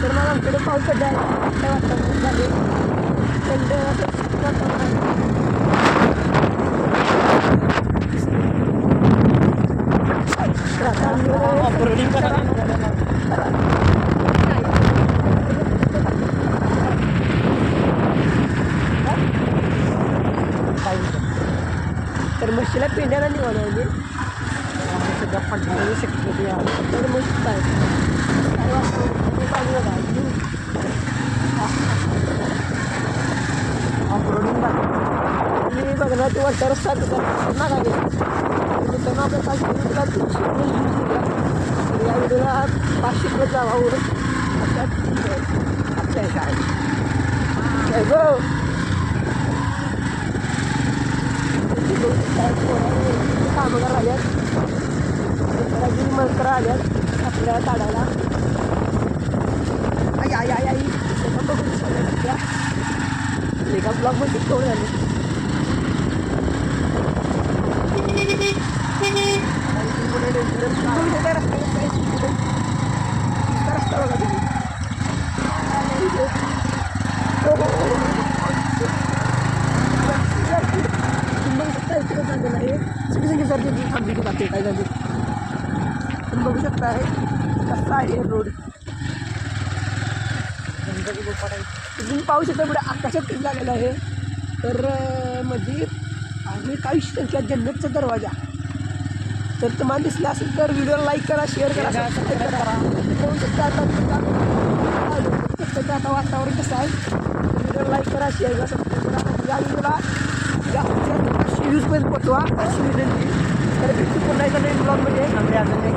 तर मग आमच्याकडे पाऊस सध्या आहे वातावरण झाले थंड असं वातावरण आहे. तर आता आम्ही ऑफरोडिंग करायला तर म्हशीला पिंड्याला निघालो आम्ही सध्या पडण्याची शक्यता आहे. तर मस्त आहे काय वातावरण चालू झालं ऑफरोडिंग मी बघणार ते वरचा रस्ता ना गाडी मित्रांनो आपल्या 5 किलोमीटरला 300 तर या व्हिडिओला 500 रुपये जावावर आपल्या काय काय गो कामगार आल्यात अजून मंत्र आल्यात आपल्याला काढायला आई आई आई आई त्याचा बघून सगळ्या एका ब्लॉकमध्ये थोडं झाले रस्ता बघा तुम्ही झालेलं आहे सिटीसारखी थांबली की जाते काय झाली तुम्ही बघू शकता आहे कसा आहे रोड तुम्ही पाहू शकता पुढे आकाशात किती लागलेला आहे तर मध्ये आणि काही संख्या जन्नतचा दरवाजा तर तुम्हाला दिसला असेल तर व्हिडिओला लाईक करा शेअर करा सबस्क्राईब करा पाहू शकता आता वातावरण कसं आहे व्हिडिओला लाईक करा शेअर करा सबस्क्राईब करा या व्हिडिओला जास्तीत न्यूजपर्यंत पोचवा अशी विनंती तर भेटू पुन्हा एका नवीन ब्लॉगमध्ये अजून एक